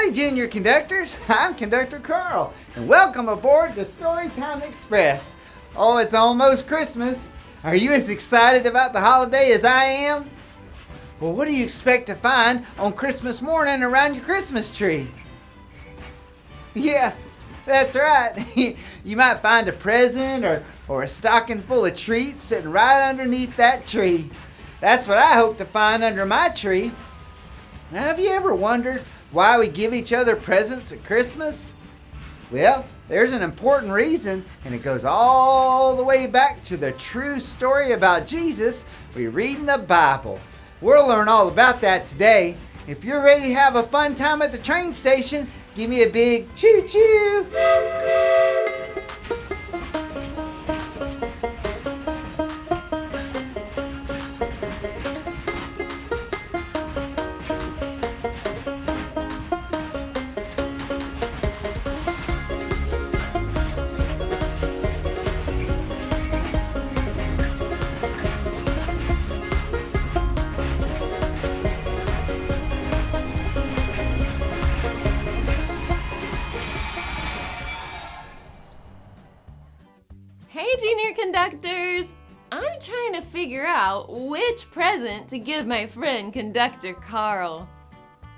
Howdy, Junior Conductors. I'm Conductor Carl, and welcome aboard the Storytime Express. Oh, it's almost Christmas. Are you as excited about the holiday as I am? Well, what do you expect to find on Christmas morning around your Christmas tree? Yeah, that's right. You might find a present or a stocking full of treats sitting right underneath that tree. That's what I hope to find under my tree. Now, have you ever wondered why we give each other presents at Christmas? Well, there's an important reason, and it goes all the way back to the true story about Jesus we read in the Bible. We'll learn all about that today. If you're ready to have a fun time at the train station, give me a big choo-choo. Hey, Junior Conductors! I'm trying to figure out which present to give my friend Conductor Carl.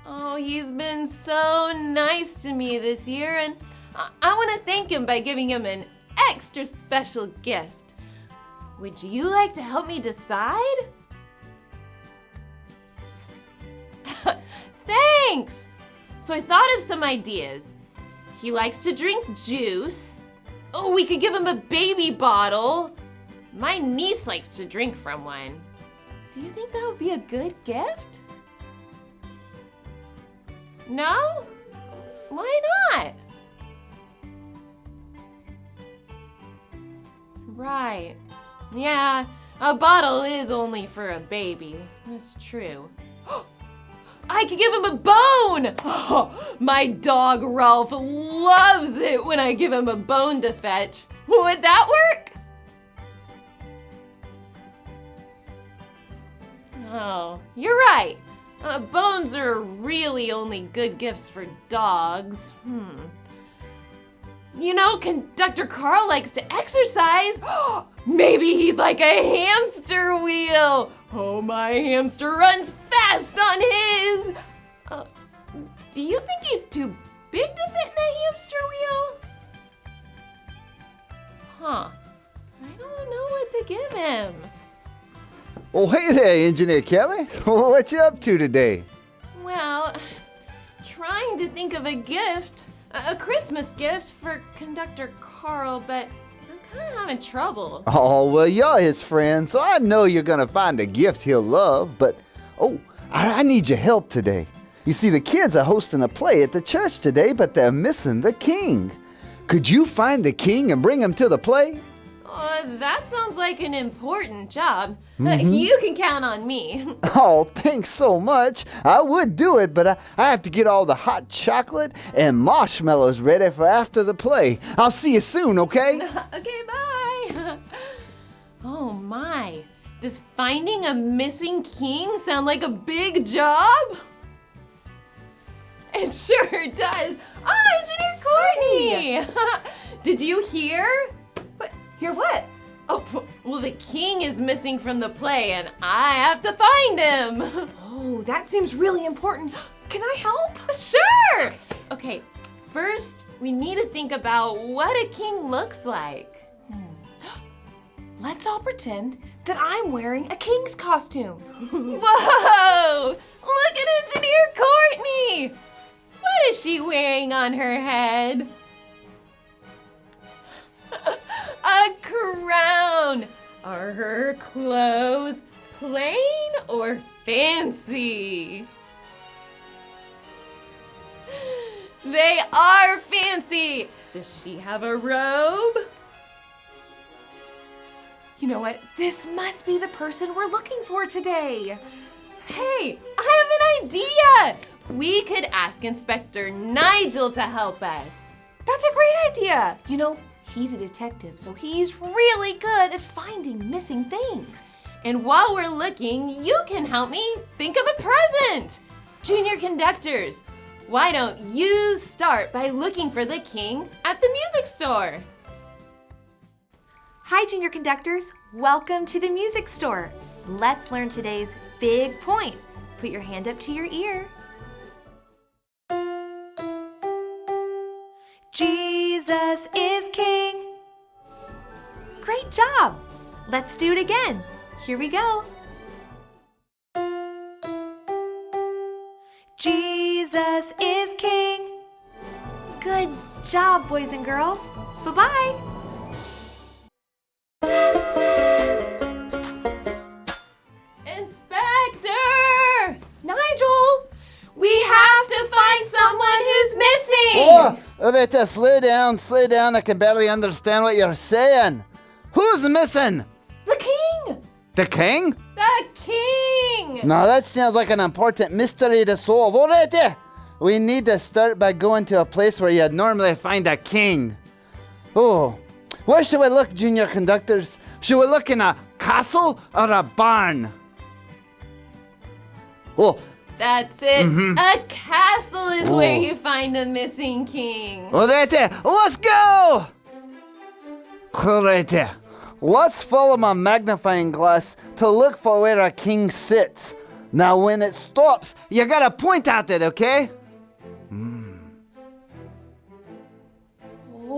Oh, he's been so nice to me this year, and I want to thank him by giving him an extra special gift. Would you like to help me decide? Thanks! So I thought of some ideas. He likes to drink juice. Oh, we could give him a baby bottle. My niece likes to drink from one. Do you think that would be a good gift? No? Why not? Right. Yeah, a bottle is only for a baby. That's true. I could give him a bone! Oh, my dog Ralph loves it when I give him a bone to fetch. Would that work? Oh, you're right. Bones are really only good gifts for dogs. You know, Conductor Carl likes to exercise. Maybe he'd like a hamster wheel. Oh, my hamster runs fast on his. Do you think he's too big to fit in a hamster wheel? I don't know what to give him. Oh, hey there, Engineer Kelly. What you up to today? Well, trying to think of a gift, a Christmas gift for Conductor Carl, but I'm kind of having trouble. Oh, well, you're his friend, so I know you're going to find a gift he'll love, but, I need your help today. You see, the kids are hosting a play at the church today, but they're missing the king. Could you find the king and bring him to the play? That sounds like an important job. You can count on me. Oh, thanks so much. I would do it, but I have to get all the hot chocolate and marshmallows ready for after the play. I'll see you soon, okay? Okay, bye. Oh my, does finding a missing king sound like a big job? It sure does. Oh, Engineer Courtney! Did you hear? But hear what? Oh, well, the king is missing from the play, and I have to find him. Oh, that seems really important. Can I help? Sure! Okay, first, we need to think about what a king looks like. Let's all pretend that I'm wearing a king's costume. Whoa! Look at Engineer Courtney! What is she wearing on her head? A crown! Are her clothes plain or fancy? They are fancy! Does she have a robe? You know what? This must be the person we're looking for today. Hey, I have an idea! We could ask Inspector Nigel to help us. That's a great idea. You know, he's a detective, so he's really good at finding missing things. And while we're looking, you can help me think of a present. Junior Conductors, Why don't you start by looking for the king at the music store? Hi, junior conductors. Welcome to the music store. Let's learn today's big point. Put your hand up to your ear. Jesus is King. Great job. Let's do it again. Here we go. Jesus is King. Good job, boys and girls. Bye-bye. Inspector! Nigel, We have to find someone who's missing! Oh, Rita, slow down. I can barely understand what you're saying. Who's missing? the king. The king? The king! No, that sounds like an important mystery to solve. Alrighty. We need to start by going to a place where you'd normally find a king. Oh, where should we look, junior conductors? Should we look in a castle or a barn? Oh, That's it. A castle is where you find a missing king. alrighty, let's go! Alrighty, let's follow my magnifying glass to look for where a king sits. Now, when it stops, you gotta point at it, okay?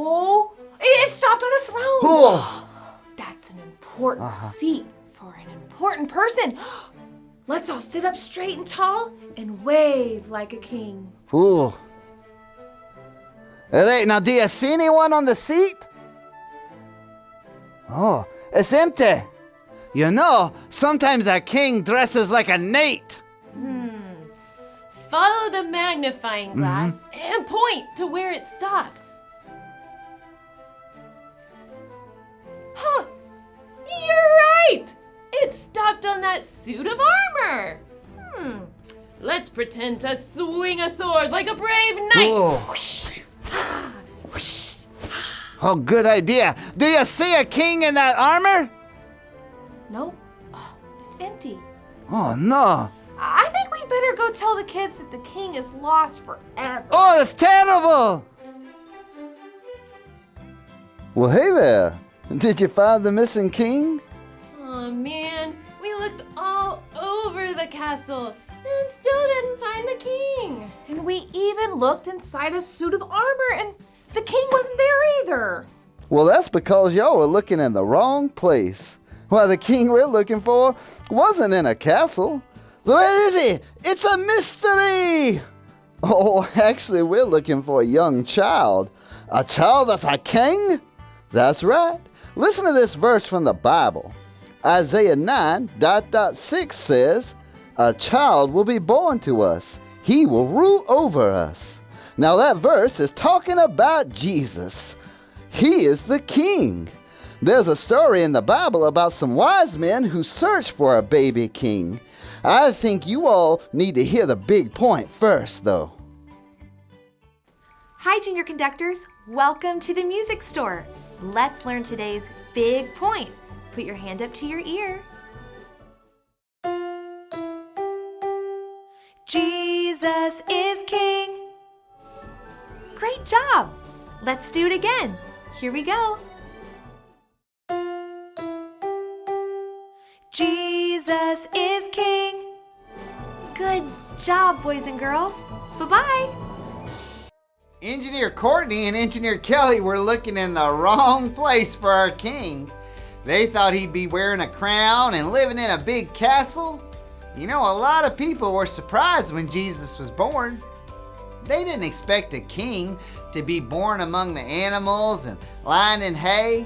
Oh, it stopped on a throne. Oh. That's an important seat for an important person. Let's all sit up straight and tall and wave like a king. Ooh. Alright, now do you see anyone on the seat? Oh, it's empty. You know, sometimes a king dresses like a knight. Follow the magnifying glass and point to where it stops. Huh! You're right! It stopped on that suit of armor. Let's pretend to swing a sword like a brave knight. Oh, good idea. Do you see a king in that armor? Nope. Oh, it's empty. Oh, no. I think we better go tell the kids that the king is lost forever. Oh, that's terrible. Well, hey there. Did you find the missing king? Oh man, we looked all over the castle and still didn't find the king. And we even looked inside a suit of armor and the king wasn't there either. Well, that's because y'all were looking in the wrong place. Why, the king we're looking for wasn't in a castle. Where is he? It's a mystery! Oh, actually, we're looking for a young child. A child that's a king? That's right. Listen to this verse from the Bible. Isaiah 9:6 says, "A child will be born to us. He will rule over us." Now that verse is talking about Jesus. He is the king. There's a story in the Bible about some wise men who searched for a baby king. I think you all need to hear the big point first, though. Hi, junior conductors. Welcome to the music store. Let's learn today's big point. Put your hand up to your ear. Jesus is King. Great job. Let's do it again. Here we go. Jesus is King. Good job, boys and girls. Bye-bye. Engineer Courtney and Engineer Kelly were looking in the wrong place for our king. They thought he'd be wearing a crown and living in a big castle. You know, a lot of people were surprised when Jesus was born. They didn't expect a king to be born among the animals and lying in hay.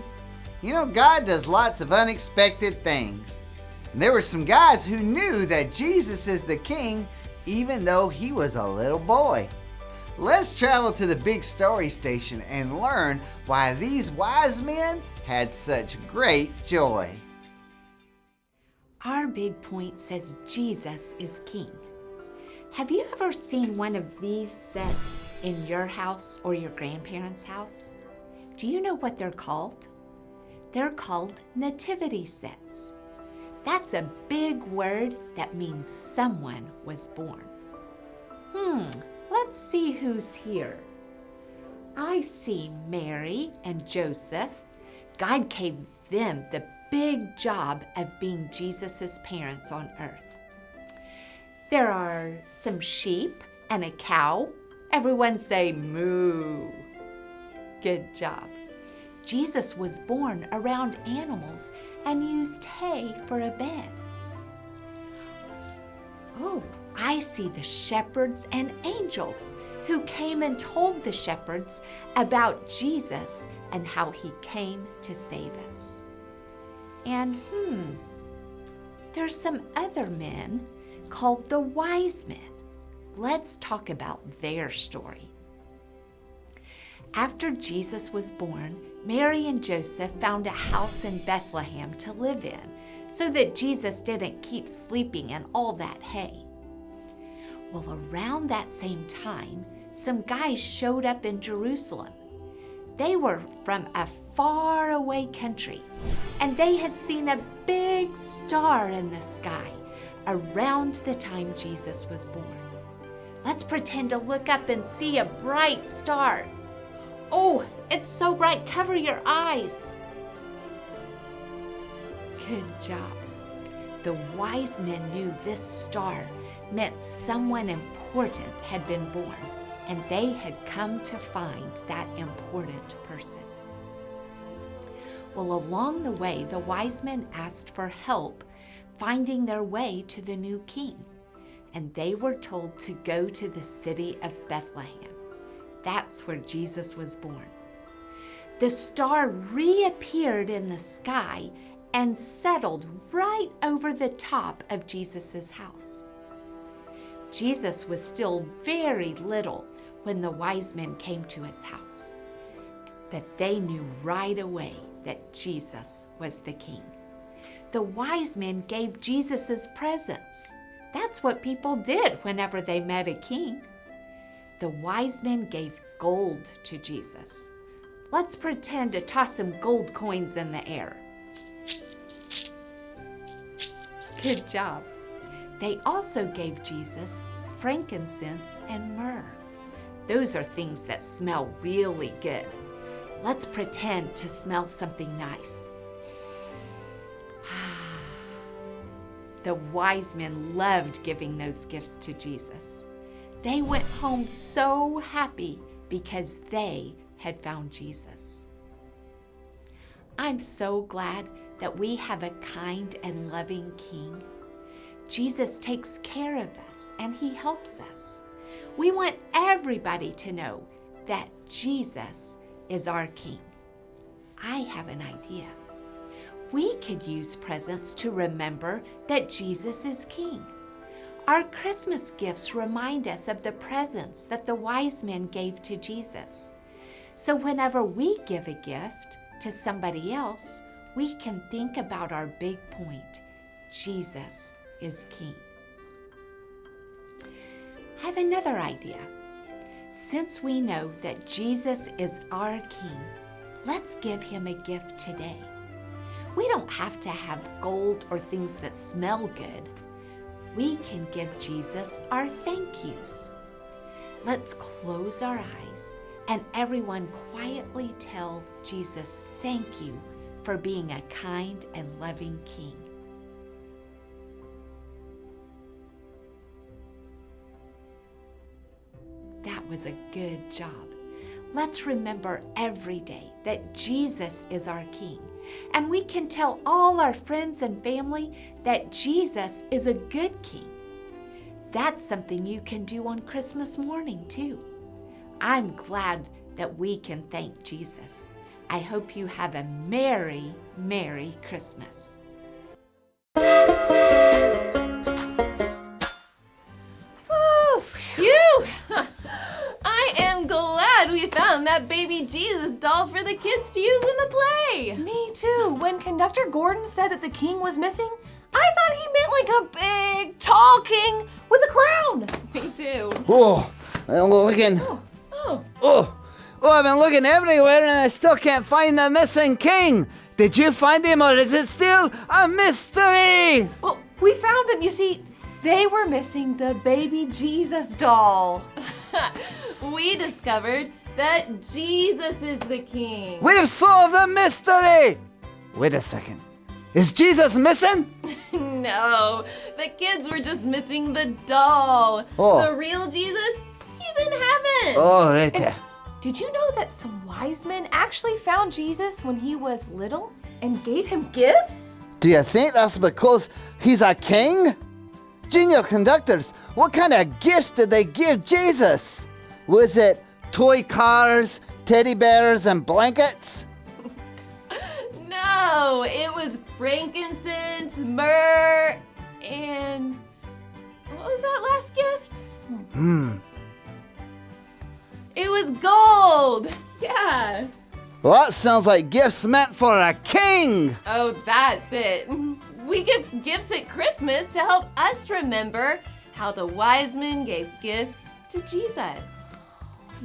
You know, God does lots of unexpected things. And there were some guys who knew that Jesus is the king, even though he was a little boy. Let's travel to the big story station and learn why these wise men had such great joy. Our big point says Jesus is king. Have you ever seen one of these sets in your house or your grandparents' house? Do you know what they're called? They're called nativity sets. That's a big word that means someone was born. let's see who's here. I see Mary and Joseph. God gave them the big job of being Jesus' parents on earth. There are some sheep and a cow. Everyone say moo. Good job. Jesus was born around animals and used hay for a bed. Oh, I see the shepherds and angels who came and told the shepherds about Jesus and how he came to save us. And there's some other men called the wise men. Let's talk about their story. After Jesus was born, Mary and Joseph found a house in Bethlehem to live in so that Jesus didn't keep sleeping in all that hay. Well, around that same time, some guys showed up in Jerusalem. They were from a faraway country, and they had seen a big star in the sky around the time Jesus was born. Let's pretend to look up and see a bright star. Oh, it's so bright, cover your eyes. Good job. The wise men knew this star meant someone important had been born, and they had come to find that important person. Well, along the way, the wise men asked for help finding their way to the new king, and they were told to go to the city of Bethlehem. That's where Jesus was born. The star reappeared in the sky and settled right over the top of Jesus' house. Jesus was still very little when the wise men came to his house, but they knew right away that Jesus was the king. The wise men gave Jesus' presents. That's what people did whenever they met a king. The wise men gave gold to Jesus. Let's pretend to toss some gold coins in the air. Good job. They also gave Jesus frankincense and myrrh. Those are things that smell really good. Let's pretend to smell something nice. The wise men loved giving those gifts to Jesus. They went home so happy because they had found Jesus. I'm so glad that we have a kind and loving King. Jesus takes care of us and he helps us. We want everybody to know that Jesus is our King. I have an idea. We could use presents to remember that Jesus is King. Our Christmas gifts remind us of the presents that the wise men gave to Jesus. So whenever we give a gift to somebody else, we can think about our big point. Jesus is King. I have another idea. Since we know that Jesus is our King, let's give him a gift today. We don't have to have gold or things that smell good. We can give Jesus our thank yous. Let's close our eyes and everyone quietly tell Jesus thank you for being a kind and loving King. That was a good job. Let's remember every day that Jesus is our King. And we can tell all our friends and family that Jesus is a good King. That's something you can do on Christmas morning too. I'm glad that we can thank Jesus. I hope you have a Merry, Merry Christmas. Oh, phew! I am glad we found that baby Jesus doll for the kids to use in the play. Me too. When Conductor Gordon said that the king was missing, I thought he meant like a big, tall king with a crown. Me too. Oh, I'm looking. Oh, I've been looking everywhere and I still can't find the missing king. Did you find him or is it still a mystery? Well, we found him. You see, they were missing the baby Jesus doll. We discovered that Jesus is the king. We've solved the mystery! Wait a second. Is Jesus missing? No, the kids were just missing the doll. Oh. The real Jesus, he's in heaven. Oh, right there. Did you know that some wise men actually found Jesus when he was little and gave him gifts? Do you think that's because he's a king? Junior conductors, what kind of gifts did they give Jesus? Was it toy cars, teddy bears, and blankets? No, it was frankincense, myrrh, and what was that last gift? It was gold. Yeah. Well, that sounds like gifts meant for a king. Oh, that's it. We give gifts at Christmas to help us remember how the wise men gave gifts to Jesus.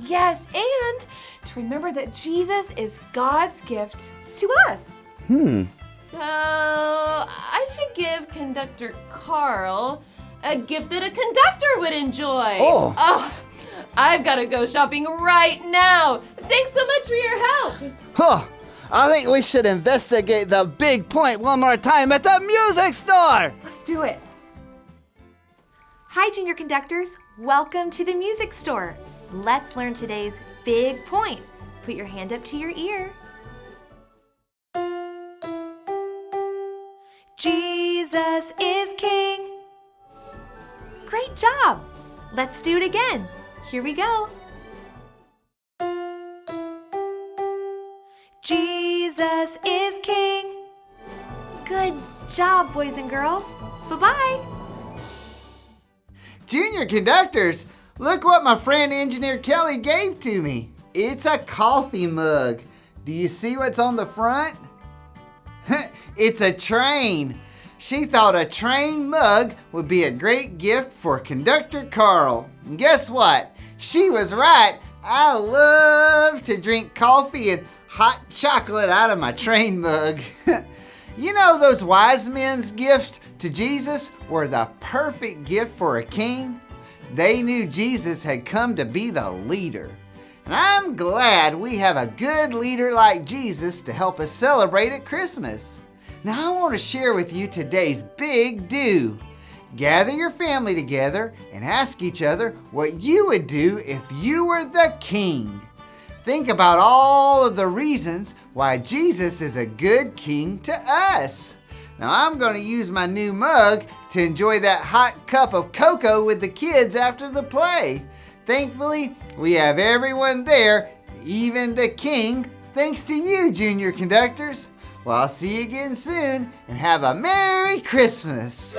Yes, and to remember that Jesus is God's gift to us. So I should give Conductor Carl a gift that a conductor would enjoy. Oh. I've got to go shopping right now. Thanks so much for your help. Huh. I think we should investigate the big point one more time at the music store. Let's do it. Hi, junior conductors. Welcome to the music store. Let's learn today's big point. Put your hand up to your ear. Jesus is king. Great job. Let's do it again. Here we go. Jesus is king. Good job, boys and girls. Bye-bye. Junior conductors, look what my friend Engineer Kelly gave to me. It's a coffee mug. Do you see what's on the front? It's a train. She thought a train mug would be a great gift for Conductor Carl. And guess what? She was right. I love to drink coffee and hot chocolate out of my train mug. You know, those wise men's gifts to Jesus were the perfect gift for a king. They knew Jesus had come to be the leader. And I'm glad we have a good leader like Jesus to help us celebrate at Christmas. Now I want to share with you today's big do. Gather your family together and ask each other what you would do if you were the king. Think about all of the reasons why Jesus is a good king to us. Now I'm going to use my new mug to enjoy that hot cup of cocoa with the kids after the play. Thankfully, we have everyone there, even the king, thanks to you, junior conductors. Well, I'll see you again soon, and have a Merry Christmas.